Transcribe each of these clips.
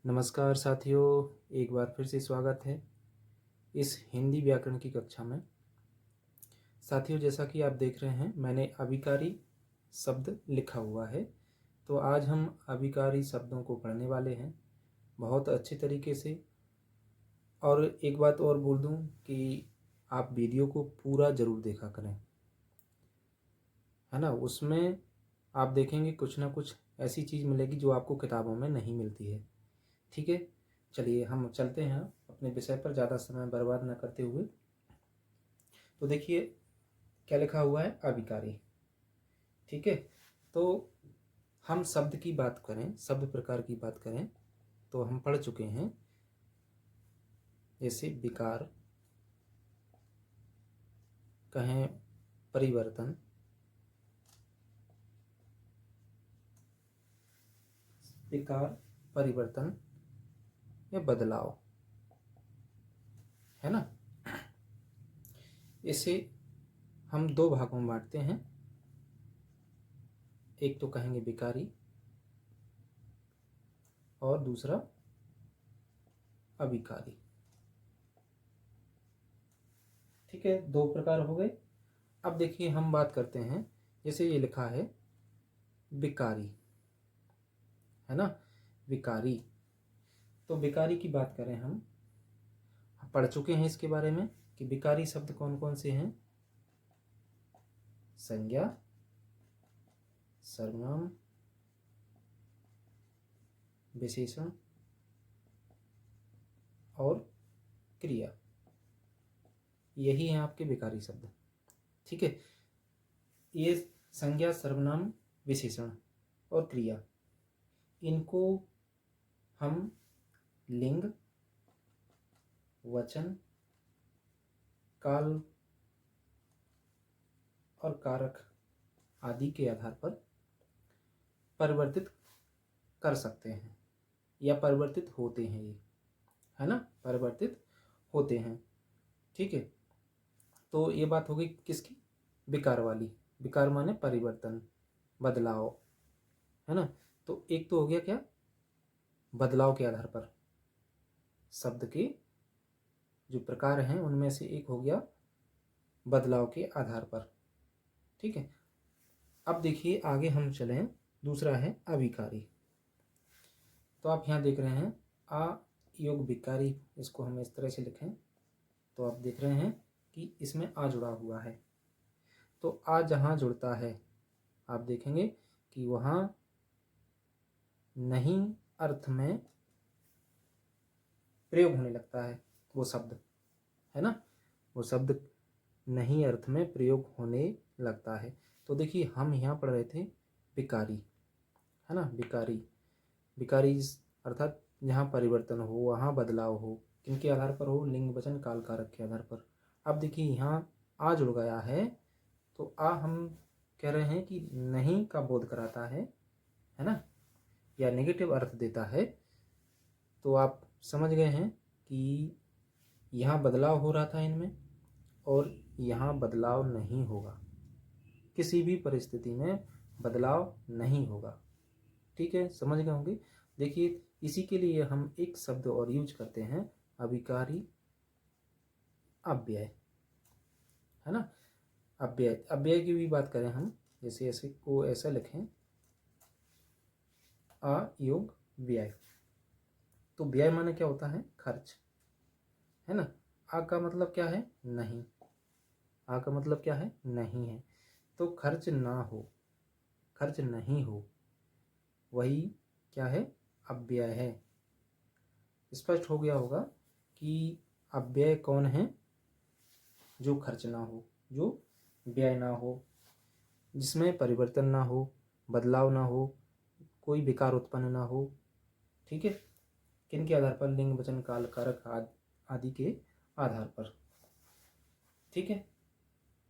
नमस्कार साथियों, एक बार फिर से स्वागत है इस हिंदी व्याकरण की कक्षा में। साथियों, जैसा कि आप देख रहे हैं, मैंने अभिकारी शब्द लिखा हुआ है। तो आज हम अभिकारी शब्दों को पढ़ने वाले हैं बहुत अच्छे तरीके से। और एक बात और बोल दूं कि आप वीडियो को पूरा ज़रूर देखा करें, है ना। उसमें आप देखेंगे कुछ ना कुछ ऐसी चीज़ मिलेगी जो आपको किताबों में नहीं मिलती है। ठीक है, चलिए हम चलते हैं अपने विषय पर, ज़्यादा समय बर्बाद न करते हुए। तो देखिए क्या लिखा हुआ है, अभिकारी। ठीक है, तो हम शब्द की बात करें, शब्द प्रकार की बात करें तो हम पढ़ चुके हैं, जैसे विकार, कहें परिवर्तन, विकार, परिवर्तन या बदलाव, है ना। इसे हम दो भागों में बांटते हैं। एक तो कहेंगे विकारी और दूसरा अभिकारी। ठीक है, दो प्रकार हो गए। अब देखिए हम बात करते हैं, जैसे ये लिखा है विकारी, है ना, विकारी। तो विकारी की बात करें, हम पढ़ चुके हैं इसके बारे में कि विकारी शब्द कौन कौन से हैं। संज्ञा, सर्वनाम, विशेषण और क्रिया, यही हैं आपके विकारी शब्द। ठीक है, ये संज्ञा, सर्वनाम, विशेषण और क्रिया, इनको हम लिंग, वचन, काल और कारक आदि के आधार पर परिवर्तित कर सकते हैं या परिवर्तित होते हैं, ये, है ना, परिवर्तित होते हैं। ठीक है, तो ये बात हो गई किसकी, विकार वाली। विकार माने परिवर्तन, बदलाव, है ना। तो एक तो हो गया क्या, बदलाव के आधार पर, शब्द के जो प्रकार हैं उनमें से एक हो गया बदलाव के आधार पर। ठीक है, अब देखिए आगे हम चलें, दूसरा है अभिकारी। तो आप यहाँ देख रहे हैं आ योग विकारी, इसको हम इस तरह से लिखें तो आप देख रहे हैं कि इसमें आ जुड़ा हुआ है। तो आ जहाँ जुड़ता है आप देखेंगे कि वहाँ नहीं अर्थ में प्रयोग होने लगता है वो शब्द, है ना, वो शब्द नहीं अर्थ में प्रयोग होने लगता है। तो देखिए हम यहाँ पढ़ रहे थे विकारी, है ना, विकारी। विकारी अर्थात जहाँ परिवर्तन हो, वहाँ बदलाव हो, किनके आधार पर हो, लिंग, वचन, काल, कारक के आधार पर। अब देखिए यहाँ आ जुड़ गया है, तो आ हम कह रहे हैं कि नहीं का बोध कराता है ना, या नेगेटिव अर्थ देता है। तो आप समझ गए हैं कि यहाँ बदलाव हो रहा था इनमें, और यहाँ बदलाव नहीं होगा, किसी भी परिस्थिति में बदलाव नहीं होगा। ठीक है, समझ गए होंगे। देखिए इसी के लिए हम एक शब्द और यूज करते हैं, अभिकारी अव्यय, है ना। अव्यय, अव्यय की भी बात करें हम, जैसे ऐसे को ऐसा लिखें, अ योग व्यय। तो व्यय माने क्या होता है, खर्च, है ना। आ का मतलब क्या है, नहीं। आ का मतलब क्या है, नहीं है। तो खर्च ना हो, खर्च नहीं हो, वही क्या है, अव्यय है। स्पष्ट हो गया होगा कि अव्यय कौन है, जो खर्च ना हो, जो व्यय ना हो, जिसमें परिवर्तन ना हो, बदलाव ना हो, कोई विकार उत्पन्न ना हो। ठीक है, किन के आधार पर, लिंग, वचन, काल, कारक आदि के आधार पर। ठीक है,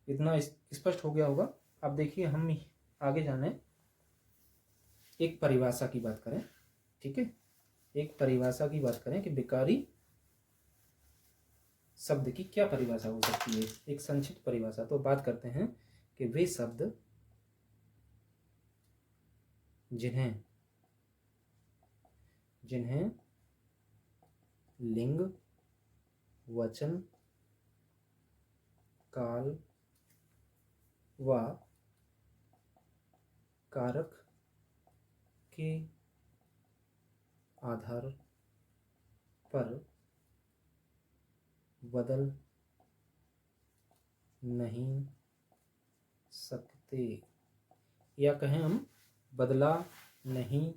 इतना स्पष्ट हो गया होगा। अब देखिए हम आगे जाने, एक परिभाषा की बात करें। ठीक है, एक परिभाषा की बात करें कि विकारी शब्द की क्या परिभाषा हो सकती है, एक संक्षिप्त परिभाषा। तो बात करते हैं कि वे शब्द जिन्हें लिंग, वचन, काल व कारक के आधार पर बदल नहीं सकते, या कहें हम बदला नहीं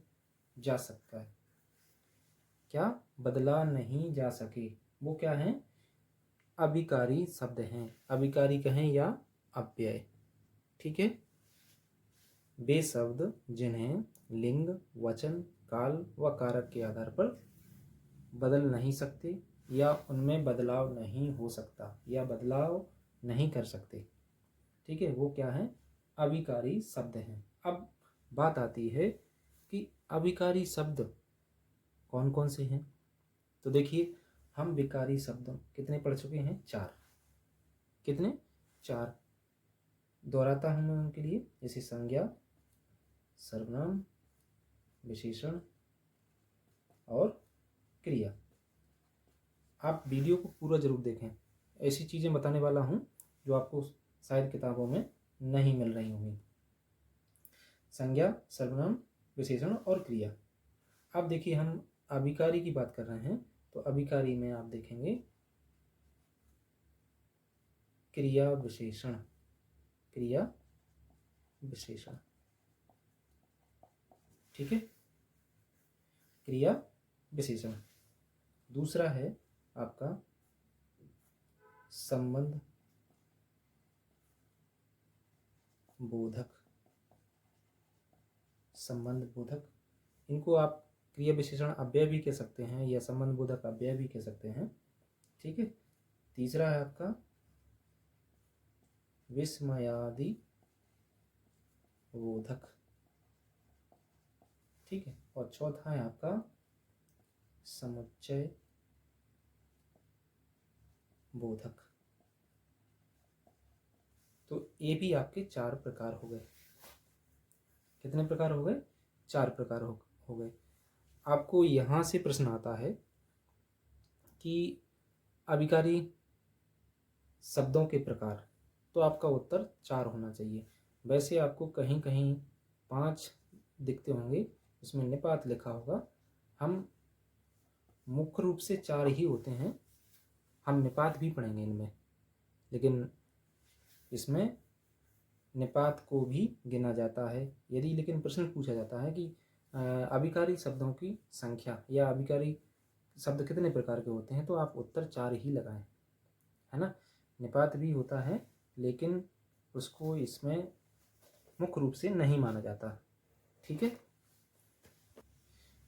जा सकता है। क्या बदला नहीं जा सके, वो क्या है? अभिकारी शब्द हैं। अभिकारी कहें या अव्यय। ठीक है। वे शब्द जिन्हें लिंग, वचन, काल व कारक के आधार पर बदल नहीं सकते या उनमें बदलाव नहीं हो सकता या बदलाव नहीं कर सकते, ठीक है, वो क्या है? अभिकारी शब्द हैं। अब बात आती है कि अभिकारी शब्द कौन कौन से हैं। तो देखिए, हम विकारी शब्द कितने पढ़ चुके हैं? 4। कितने? 4। दोहराता हूं मैं उनके लिए, जैसे संज्ञा, सर्वनाम, विशेषण और क्रिया। आप वीडियो को पूरा जरूर देखें, ऐसी चीज़ें बताने वाला हूं जो आपको शायद किताबों में नहीं मिल रही होंगी। संज्ञा, सर्वनाम, विशेषण और क्रिया। अब देखिए, हम अभिकारी की बात कर रहे हैं, तो अभिकारी में आप देखेंगे क्रिया विशेषण। क्रिया विशेषण, ठीक है, क्रिया विशेषण। दूसरा है आपका संबंध बोधक। संबंध बोधक, इनको आप क्रिया विशेषण अव्यय भी कह सकते हैं या संबंध बोधक अव्यय भी कह सकते हैं, ठीक है। तीसरा है आपका विस्मयादि बोधक, ठीक है। और चौथा है आपका समुच्चय बोधक। तो ये भी आपके 4 प्रकार हो गए। कितने प्रकार हो गए? 4 प्रकार हो गए। आपको यहाँ से प्रश्न आता है कि अभिकारी शब्दों के प्रकार, तो आपका उत्तर 4 होना चाहिए। वैसे आपको कहीं कहीं 5 दिखते होंगे, उसमें निपात लिखा होगा। हम मुख्य रूप से 4 ही होते हैं, हम निपात भी पढ़ेंगे इनमें, लेकिन इसमें निपात को भी गिना जाता है यदि, लेकिन प्रश्न पूछा जाता है कि अभिकारी शब्दों की संख्या या अभिकारी शब्द कितने प्रकार के होते हैं, तो आप उत्तर 4 ही लगाएं, है ना। निपात भी होता है, लेकिन उसको इसमें मुख्य रूप से नहीं माना जाता, ठीक है।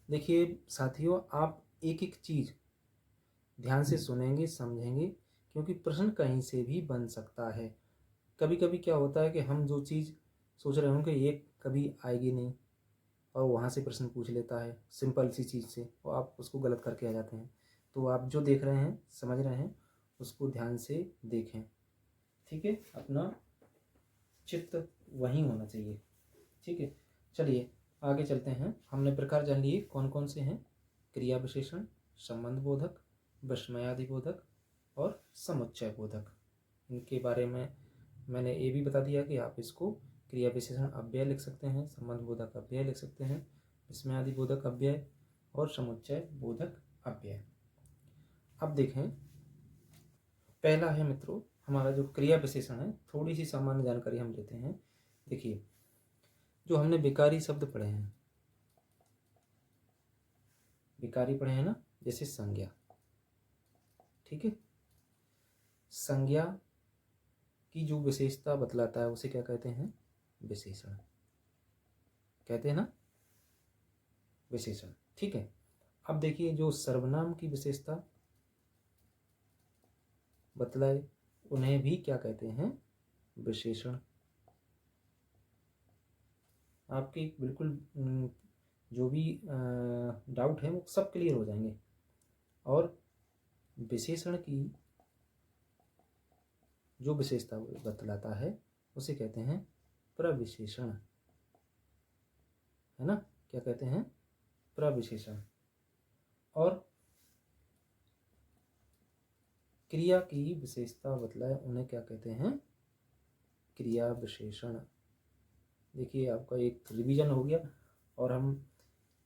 देखिए साथियों, आप एक एक चीज़ ध्यान से सुनेंगे, समझेंगे, क्योंकि प्रश्न कहीं से भी बन सकता है। कभी कभी क्या होता है कि हम जो चीज़ सोच रहे होंगे ये कभी आएगी नहीं, और वहाँ से प्रश्न पूछ लेता है सिंपल सी चीज़ से, और आप उसको गलत करके आ जाते हैं। तो आप जो देख रहे हैं, समझ रहे हैं, उसको ध्यान से देखें, ठीक है। अपना चित्त वहीं होना चाहिए, ठीक है। चलिए आगे चलते हैं। हमने प्रकार जान लिए कौन कौन से हैं? क्रिया विशेषण, संबंध बोधक, विस्मयादि बोधक और समुच्चय बोधक। इनके बारे में मैंने ये भी बता दिया कि आप इसको क्रिया विशेषण अव्यय लिख सकते हैं, संबंध बोधक अव्यय लिख सकते हैं, विस्मयादि बोधक अव्यय और समुच्चय बोधक अव्यय। अब देखें, पहला है मित्रों हमारा जो क्रिया विशेषण है। थोड़ी सी सामान्य जानकारी हम लेते हैं। देखिए, जो हमने विकारी शब्द पढ़े हैं, विकारी पढ़े हैं ना, जैसे संज्ञा, ठीक है। संज्ञा की जो विशेषता बतलाता है उसे क्या कहते हैं? विशेषण कहते हैं ना, विशेषण, ठीक है। अब देखिए, जो सर्वनाम की विशेषता बतलाए उन्हें भी क्या कहते हैं? विशेषण। आपके बिल्कुल जो भी डाउट है वो सब क्लियर हो जाएंगे। और विशेषण की जो विशेषता बतलाता है उसे कहते हैं प्रविशेषण, है ना। क्या कहते हैं? प्रविशेषण। और क्रिया की विशेषता बतलाए उन्हें क्या कहते हैं? क्रिया विशेषण। देखिए आपका एक रिवीजन हो गया और हम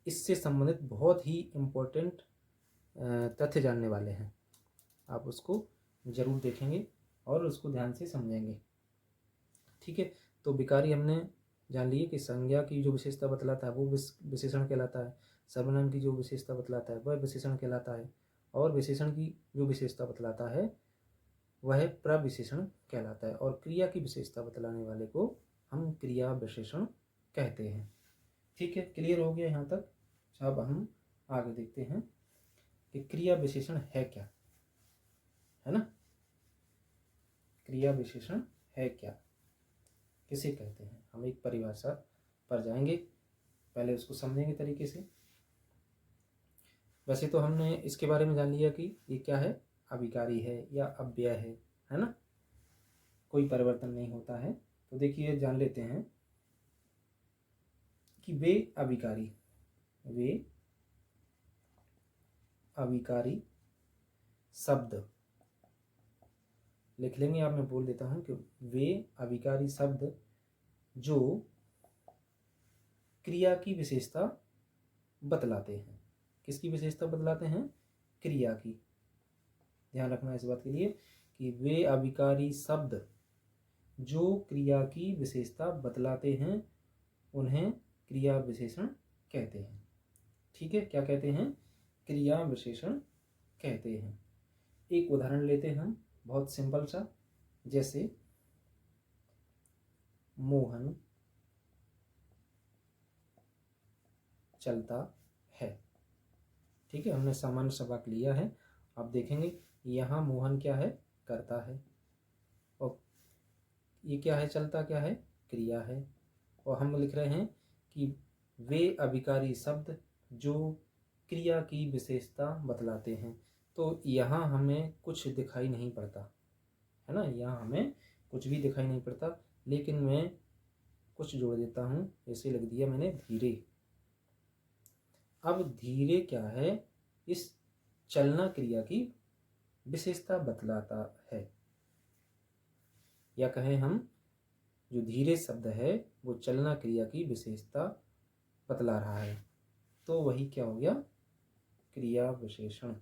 इससे संबंधित बहुत ही इम्पोर्टेंट तथ्य जानने वाले हैं। आप उसको ज़रूर देखेंगे और उसको ध्यान से समझेंगे। ठीक है, तो विकारी हमने जान लिए कि संज्ञा की जो विशेषता बतलाता है वो विशेषण कहलाता है, सर्वनाम की जो विशेषता बतलाता है वह विशेषण कहलाता है, और विशेषण की जो विशेषता बतलाता है वह प्रविशेषण कहलाता है, और क्रिया की विशेषता बतलाने वाले को हम क्रिया विशेषण कहते हैं। ठीक है, क्लियर हो गया यहाँ तक। अब हम आगे देखते हैं कि क्रिया विशेषण है क्या, है ना। क्रिया विशेषण है क्या, किसे कहते हैं? हम एक परिभाषा पर जाएंगे, पहले उसको समझेंगे तरीके से। वैसे तो हमने इसके बारे में जान लिया कि ये क्या है, अविकारी है या अव्यय है ना, कोई परिवर्तन नहीं होता है। तो देखिए जान लेते हैं कि वे अविकारी शब्द लिख लेंगे आप, मैं बोल देता हूं कि वे अविकारी शब्द जो क्रिया की विशेषता बतलाते हैं। किसकी विशेषता बतलाते हैं? क्रिया की। ध्यान रखना इस बात के लिए कि वे अविकारी शब्द जो क्रिया की विशेषता बतलाते हैं उन्हें क्रिया विशेषण कहते हैं। ठीक है, क्या कहते हैं? क्रिया विशेषण कहते हैं। एक उदाहरण लेते हैं हम, बहुत सिंपल सा, जैसे मोहन चलता है। ठीक है, हमने सामान्य सा वाक्य लिया है। आप देखेंगे यहाँ मोहन क्या है? करता है, और ये क्या है? चलता क्या है? क्रिया है। और हम लिख रहे हैं कि वे अविकारी शब्द जो क्रिया की विशेषता बतलाते हैं। तो यहाँ हमें कुछ दिखाई नहीं पड़ता, है ना, यहाँ हमें कुछ भी दिखाई नहीं पड़ता, लेकिन मैं कुछ जोड़ देता हूँ। जैसे लिख दिया मैंने धीरे। अब धीरे क्या है? इस चलना क्रिया की विशेषता बतलाता है, या कहें हम जो धीरे शब्द है वो चलना क्रिया की विशेषता बतला रहा है। तो वही क्या हो गया? क्रिया विशेषण।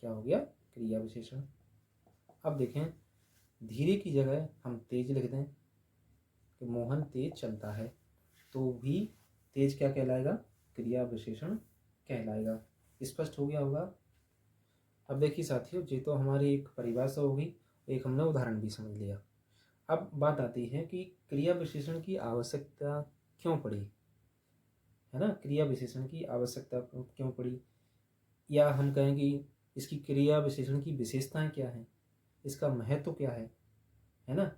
क्या हो गया? क्रिया विशेषण। अब देखें, धीरे की जगह हम तेज लिख दें कि मोहन तेज चलता है, तो भी तेज क्या कहलाएगा? क्रिया विशेषण कहलाएगा। स्पष्ट हो गया होगा। अब देखिए साथियों, ये तो हमारी एक परिभाषा होगी, एक हमने उदाहरण भी समझ लिया। अब बात आती है कि क्रिया विशेषण की आवश्यकता क्यों पड़ी, है ना। क्रिया विशेषण की आवश्यकता क्यों पड़ी, या हम कहें कि इसकी क्रिया विशेषण की विशेषताएं क्या हैं, इसका महत्व क्या है ना,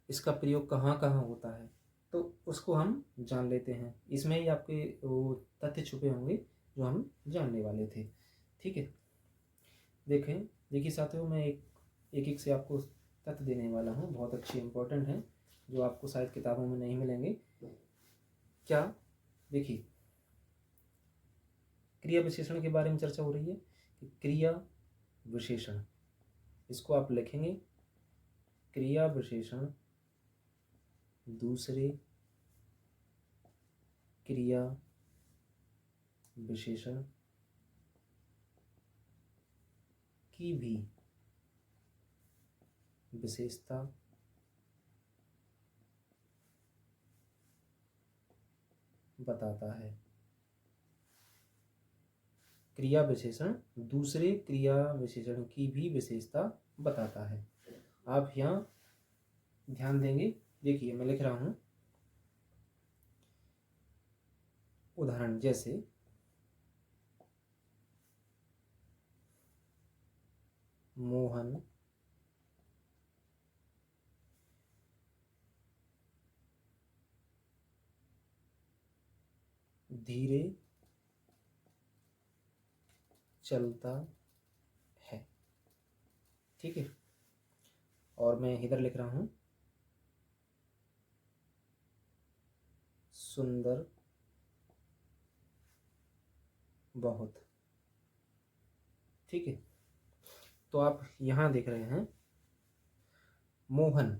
इसका प्रयोग कहाँ कहाँ होता है, तो उसको हम जान लेते हैं। इसमें ही आपके वो तथ्य छुपे होंगे जो हम जानने वाले थे। ठीक है, देखें, देखिए साथियों, मैं एक एक से आपको तथ्य देने वाला हूँ, बहुत अच्छे इंपॉर्टेंट हैं, जो आपको शायद किताबों में नहीं मिलेंगे। क्या? देखिए, क्रिया विशेषण के बारे में चर्चा हो रही है कि क्रिया विशेषण, इसको आप लिखेंगे, क्रिया विशेषण दूसरे क्रिया विशेषण की भी विशेषता बताता है। क्रिया विशेषण दूसरे क्रिया विशेषण की भी विशेषता बताता है। आप यहाँ ध्यान देंगे। देखिए मैं लिख रहा हूं उदाहरण, जैसे मोहन धीरे चलता है। ठीक है, और मैं इधर लिख रहा हूं सुंदर बहुत। ठीक है, तो आप यहाँ देख रहे हैं मोहन।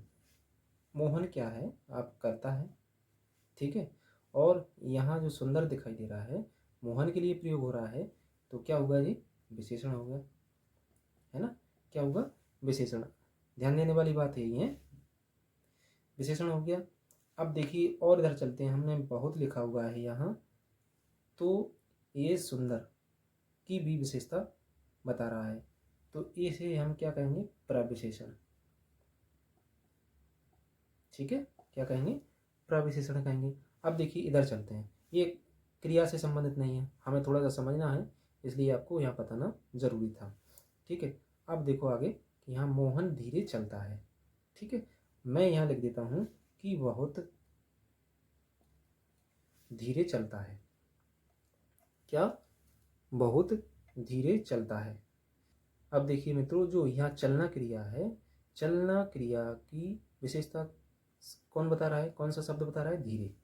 मोहन क्या है, आप करता है, ठीक है। और यहाँ जो सुंदर दिखाई दे रहा है मोहन के लिए प्रयोग हो रहा है, तो क्या होगा जी, विशेषण हो गया, है ना। क्या होगा, विशेषण। ध्यान देने वाली बात है ये, विशेषण हो गया। अब देखिए और इधर चलते हैं, हमने बहुत लिखा हुआ है यहाँ, तो ये सुंदर की भी विशेषता बता रहा है, तो इसे हम क्या कहेंगे, प्रविशेषण, ठीक है। क्या कहेंगे, प्रविशेषण कहेंगे। अब देखिए इधर चलते हैं, ये क्रिया से संबंधित नहीं है, हमें थोड़ा सा समझना है, इसलिए आपको यहाँ बताना जरूरी था, ठीक है। अब देखो आगे कि यहाँ मोहन धीरे चलता है, ठीक है। मैं यहाँ लिख देता हूँ कि बहुत धीरे चलता है। क्या, बहुत धीरे चलता है। अब देखिए मित्रों, जो यहाँ चलना क्रिया है, चलना क्रिया की विशेषता कौन बता रहा है, कौन सा शब्द बता रहा है, धीरे,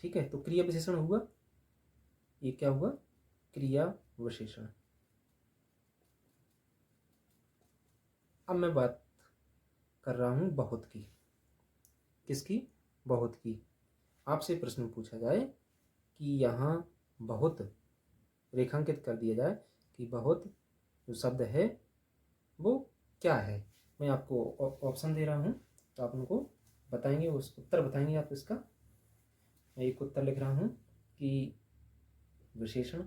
ठीक है। तो क्रिया विशेषण हुआ, ये क्या हुआ, क्रिया विशेषण। अब मैं बात कर रहा हूं बहुत की, किसकी, बहुत की। आपसे प्रश्न पूछा जाए कि यहाँ बहुत रेखांकित कर दिया जाए कि बहुत जो शब्द है वो क्या है, मैं आपको ऑप्शन दे रहा हूँ, तो आप उनको बताएंगे, उस उत्तर बताएंगे आप इसका। मैं एक उत्तर लिख रहा हूँ कि विशेषण,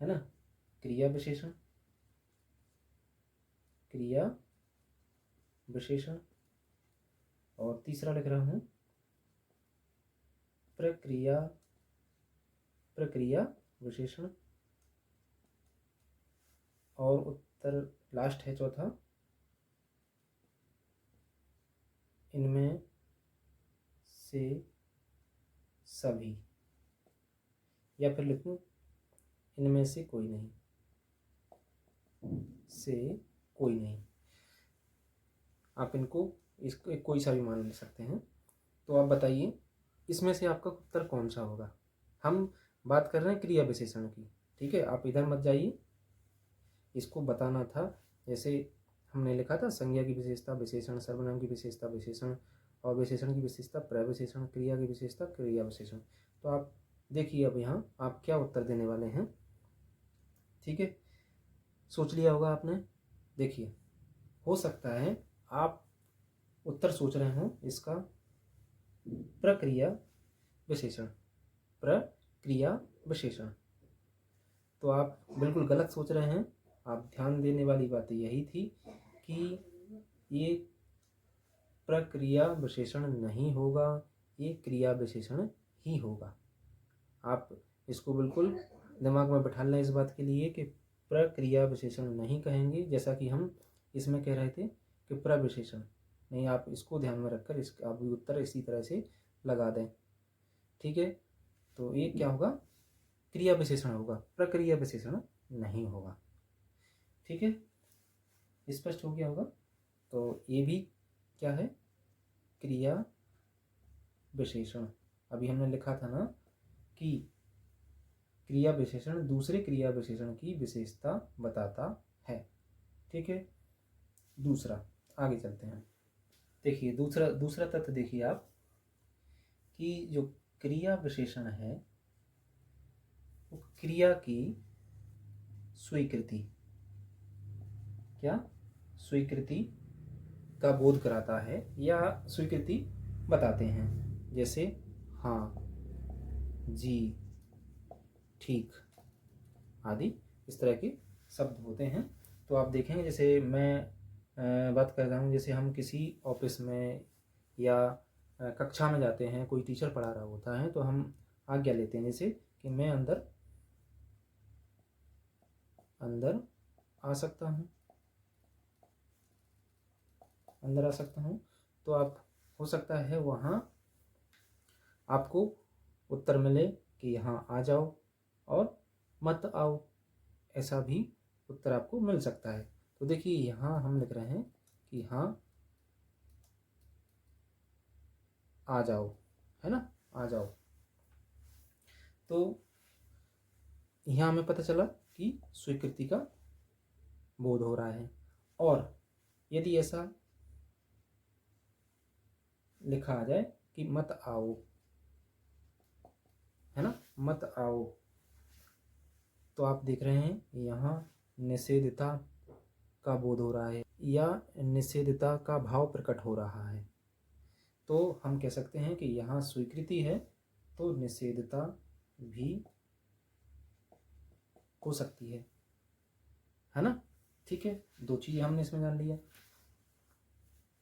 है ना, क्रिया विशेषण, क्रिया विशेषण। और तीसरा लिख रहा हूँ प्रक्रिया, प्रक्रिया विशेषण। और उत्तर लास्ट है चौथा, इनमें से सभी, या फिर लिखूं इनमें से कोई नहीं, से कोई नहीं। आप इनको इसको कोई सा भी मान सकते हैं। तो आप बताइए इसमें से आपका उत्तर कौन सा होगा। हम बात कर रहे हैं क्रिया विशेषण की, ठीक है। आप इधर मत जाइए, इसको बताना था। जैसे हमने लिखा था संज्ञा की विशेषता विशेषण, सर्वनाम की विशेषता विशेषण, और विशेषण की विशेषता प्रविशेषण, क्रिया की विशेषता क्रिया विशेषण। तो आप देखिए अब यहाँ आप क्या उत्तर देने वाले हैं, ठीक है। सोच लिया होगा आपने। देखिए हो सकता है आप उत्तर सोच रहे हो इसका प्रक्रिया विशेषण, प्रक्रिया विशेषण, तो आप बिल्कुल गलत सोच रहे हैं। आप ध्यान देने वाली बात यही थी कि ये प्रक्रिया विशेषण नहीं होगा, ये क्रिया विशेषण ही होगा। आप इसको बिल्कुल दिमाग में बैठा लें इस बात के लिए कि प्रक्रिया विशेषण नहीं कहेंगे, जैसा कि हम इसमें कह रहे थे कि प्रविशेषण नहीं। आप इसको ध्यान में रखकर इसका आप उत्तर इसी तरह से लगा दें, ठीक है। तो ये क्या होगा, क्रिया विशेषण होगा, प्रक्रिया विशेषण नहीं होगा, ठीक है। स्पष्ट हो गया होगा। तो ये भी क्या है, क्रिया विशेषण। अभी हमने लिखा था ना कि क्रिया विशेषण दूसरे क्रिया विशेषण की विशेषता बताता है, ठीक है। दूसरा, आगे चलते हैं। देखिए दूसरा दूसरा तथ्य देखिए आप कि जो क्रिया विशेषण है वो क्रिया की स्वीकृति, क्या, स्वीकृति का बोध कराता है या स्वीकृति बताते हैं। जैसे हाँ, जी, ठीक आदि इस तरह के शब्द होते हैं। तो आप देखेंगे जैसे मैं बात कर रहा हूँ, जैसे हम किसी ऑफिस में या कक्षा में जाते हैं, कोई टीचर पढ़ा रहा होता है, तो हम आज्ञा लेते हैं, जैसे कि मैं अंदर अंदर आ सकता हूँ, अंदर आ सकता हूँ। तो आप हो सकता है वहाँ आपको उत्तर मिले कि यहाँ आ जाओ और मत आओ, ऐसा भी उत्तर आपको मिल सकता है। तो देखिए यहाँ हम लिख रहे हैं कि हाँ आ जाओ, है ना, आ जाओ। तो यहाँ हमें पता चला कि स्वीकृति का बोध हो रहा है। और यदि ऐसा लिखा आ जाए कि मत आओ, है ना, मत आओ, तो आप देख रहे हैं यहाँ निषेधता का बोध हो रहा है या निषेधता का भाव प्रकट हो रहा है। तो हम कह सकते हैं कि यहाँ स्वीकृति है तो निषेधता भी हो सकती है ना। ठीक है, दो चीज़ें हमने इसमें जान लिया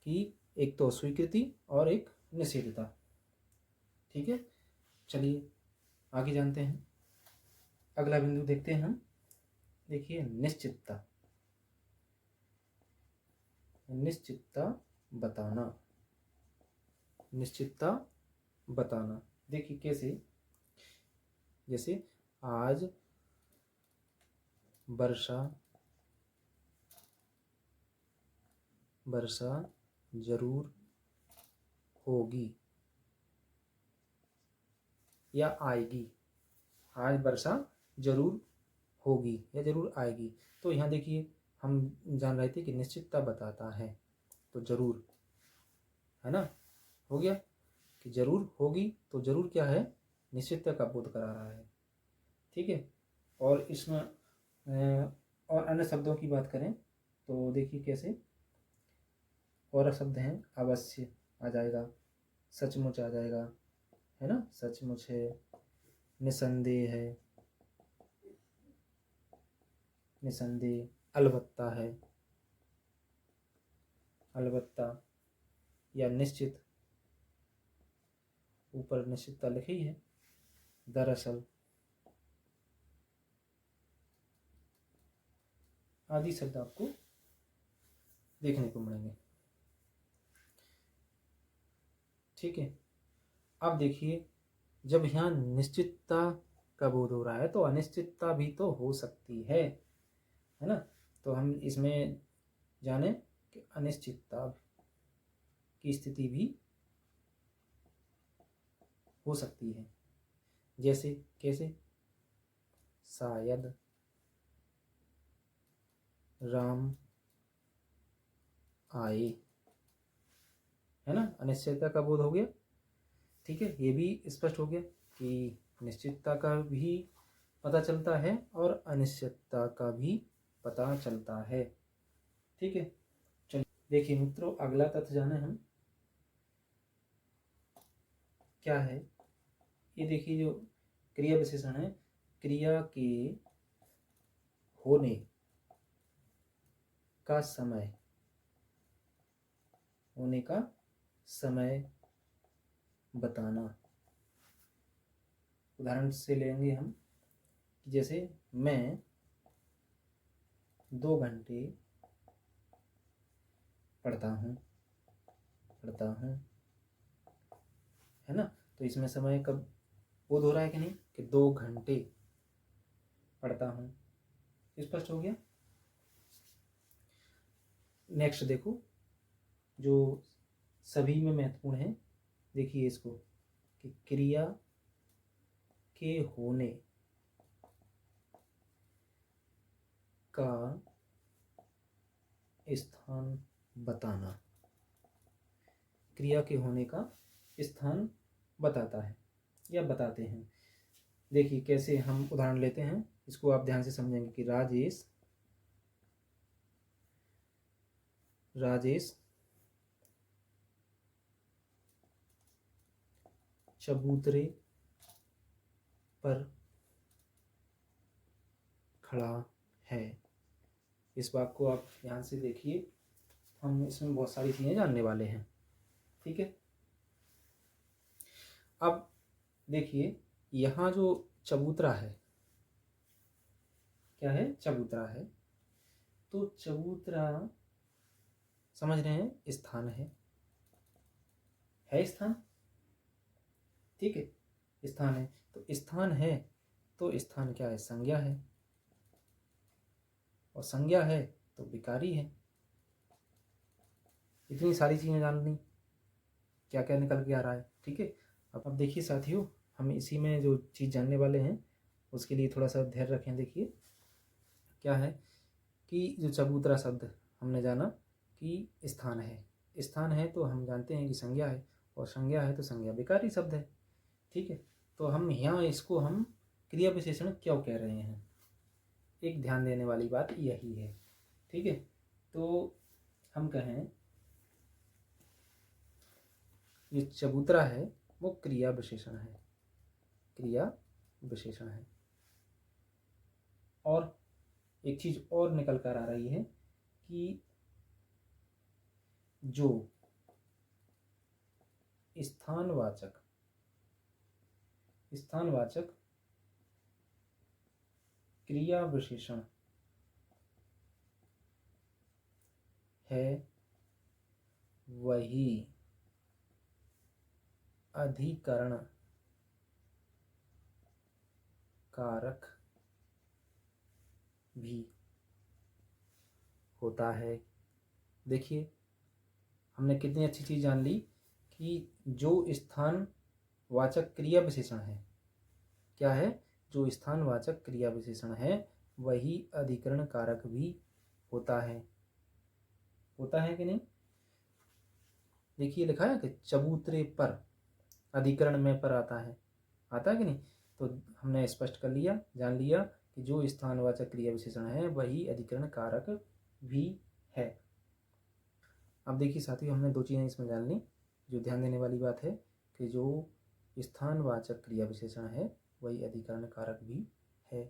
कि एक तो स्वीकृति और एक निषेधता। ठीक है, चलिए आगे जानते हैं। अगला बिंदु देखते हैं हम। देखिए निश्चितता, निश्चितता बताना, निश्चितता बताना। देखिए कैसे, जैसे आज वर्षा जरूर होगी या आएगी, आज वर्षा जरूर होगी या जरूर आएगी। तो यहाँ देखिए हम जान रहे थे कि निश्चितता बताता है, तो जरूर, है ना, हो गया कि जरूर होगी, तो जरूर क्या है, निश्चितता का बोध करा रहा है। ठीक है, और इसमें और अन्य शब्दों की बात करें तो देखिए कैसे, और शब्द हैं अवश्य आ जाएगा, सचमुच आ जाएगा, है ना, सचमुच है, निसंदेह है, निसंदेह, अलबत्ता है, अलबत्ता, या निश्चित, ऊपर निश्चितता लिखी है, दरअसल आदि शब्द आपको देखने को मिलेंगे। ठीक है, अब देखिए जब यहाँ निश्चितता का बोध हो रहा है तो अनिश्चितता भी तो हो सकती है ना। तो हम इसमें जाने कि अनिश्चितता की स्थिति भी हो सकती है। जैसे कैसे, शायद राम आए, है ना, अनिश्चितता का बोध हो गया। ठीक है, ये भी स्पष्ट हो गया कि निश्चितता का भी पता चलता है और अनिश्चितता का भी पता चलता है। ठीक है, चलिए देखिए मित्रों, अगला तथ्य जाने हम, क्या है ये देखिए, जो क्रिया विशेषण है, क्रिया के होने का समय, होने का समय बताना। उदाहरण से लेंगे हम कि जैसे मैं 2 घंटे पढ़ता हूँ, है ना। तो इसमें समय कब बोध हो रहा है कि नहीं, कि 2 घंटे पढ़ता हूँ, स्पष्ट हो गया। नेक्स्ट देखो, जो सभी में महत्वपूर्ण है, देखिए इसको कि क्रिया के होने का स्थान बताना, क्रिया के होने का स्थान बताता है या बताते हैं। देखिए कैसे हम उदाहरण लेते हैं, इसको आप ध्यान से समझेंगे कि राजेश चबूतरे पर खड़ा है। इस बात को आप ध्यान से देखिए, हम इसमें बहुत सारी चीज़ें जानने वाले हैं। ठीक है, अब देखिए यहाँ जो चबूतरा है, क्या है, चबूतरा है। तो चबूतरा समझ रहे हैं, स्थान है स्थान। ठीक है, स्थान है, तो स्थान है, तो स्थान क्या है, संज्ञा है, और संज्ञा है तो विकारी है। इतनी सारी चीज़ें जाननी, क्या क्या निकल के आ रहा है। ठीक है, अब देखिए साथियों, हम इसी में जो चीज़ जानने वाले हैं उसके लिए थोड़ा सा धैर्य रखें। देखिए क्या है कि जो चबूतरा शब्द हमने जाना कि स्थान है, स्थान है तो हम जानते हैं कि संज्ञा है, और संज्ञा है तो संज्ञा विकारी शब्द है। ठीक है, तो हम यहाँ इसको हम क्रिया विशेषण क्यों कह रहे हैं, एक ध्यान देने वाली बात यही है। ठीक है, तो हम कहें ये चबूतरा है वो क्रिया विशेषण है, क्रिया विशेषण है। और एक चीज और निकल कर आ रही है कि जो स्थानवाचक क्रिया विशेषण है वही अधिकरण कारक भी होता है। देखिए हमने कितनी अच्छी चीज जान ली कि जो स्थानवाचक क्रिया विशेषण है, क्या है, जो स्थानवाचक क्रिया विशेषण है वही अधिकरण कारक भी होता है। होता है कि नहीं? देखिए लिखा है कि चबूतरे पर, अधिकरण में पर आता है कि नहीं? तो हमने स्पष्ट कर लिया, जान लिया कि जो स्थानवाचक क्रिया विशेषण है वही अधिकरण कारक भी है। अब देखिए साथियों, हमने दो चीज़ें इसमें जान ली। जो ध्यान देने वाली बात है कि जो स्थानवाचक क्रिया विशेषण है वही अधिकरण कारक भी है।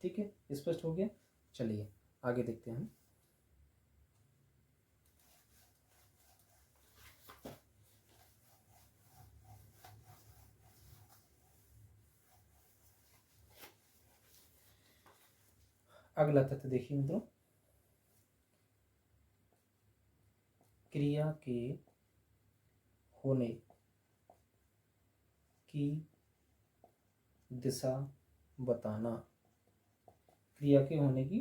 ठीक है, स्पष्ट हो गया। चलिए आगे देखते हैं। अगला तथ्य देखिए मित्रों, क्रिया के होने की दिशा बताना। क्रिया के होने की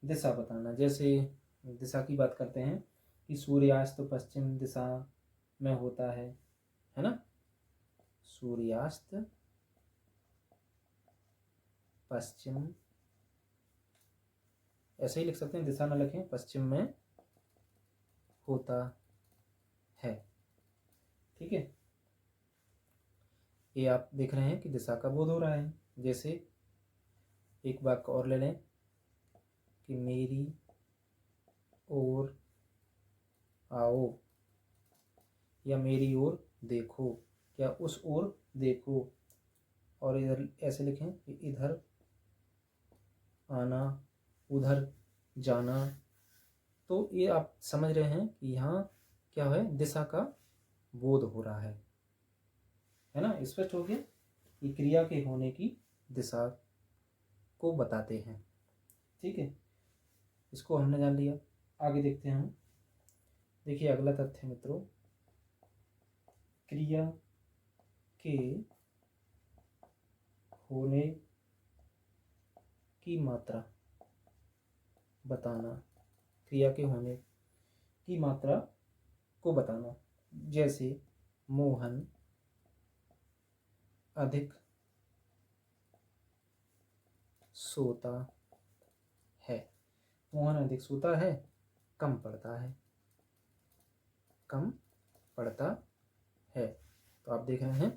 दिशा बताना, जैसे दिशा की बात करते हैं कि सूर्यास्त तो पश्चिम दिशा में होता है ना? सूर्यास्त पश्चिम, ऐसे ही लिख सकते हैं, दिशा न लिखें, पश्चिम में होता है। ठीक है, ये आप देख रहे हैं कि दिशा का बोध हो रहा है। जैसे एक वाक्य और ले लें कि मेरी ओर आओ, या मेरी ओर देखो, या उस ओर देखो। और इधर ऐसे लिखें कि इधर आना, उधर जाना। तो ये आप समझ रहे हैं कि यहाँ क्या है, दिशा का बोध हो रहा है ना? स्पष्ट हो गया कि क्रिया के होने की दिशा को बताते हैं। ठीक है, इसको हमने जान लिया। आगे देखते हैं हम। देखिए अगला तथ्य मित्रों, क्रिया के होने की मात्रा बताना। क्रिया के होने की मात्रा को बताना। जैसे मोहन अधिक सोता है। मोहन अधिक सोता है, कम पढ़ता है, कम पढ़ता है। तो आप देख रहे हैं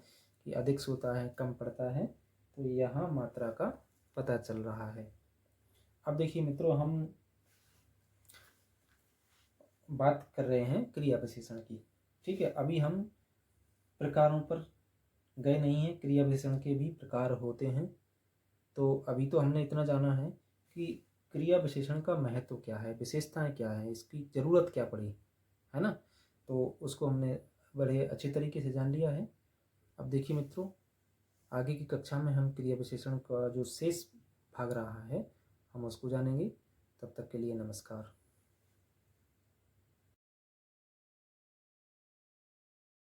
कि अधिक सोता है, कम पढ़ता है, तो यहाँ मात्रा का पता चल रहा है। अब देखिए मित्रों, हम बात कर रहे हैं क्रिया विशेषण की। ठीक है, अभी हम प्रकारों पर गए नहीं हैं। क्रिया विशेषण के भी प्रकार होते हैं। तो अभी तो हमने इतना जाना है कि क्रिया विशेषण का महत्व क्या है, विशेषताएं क्या है, इसकी ज़रूरत क्या पड़ी है ना? तो उसको हमने बड़े अच्छे तरीके से जान लिया है। अब देखिए मित्रों, आगे की कक्षा में हम क्रिया विशेषण का जो शेष भाग रहा है हम उसको जानेंगे। तब तक के लिए नमस्कार।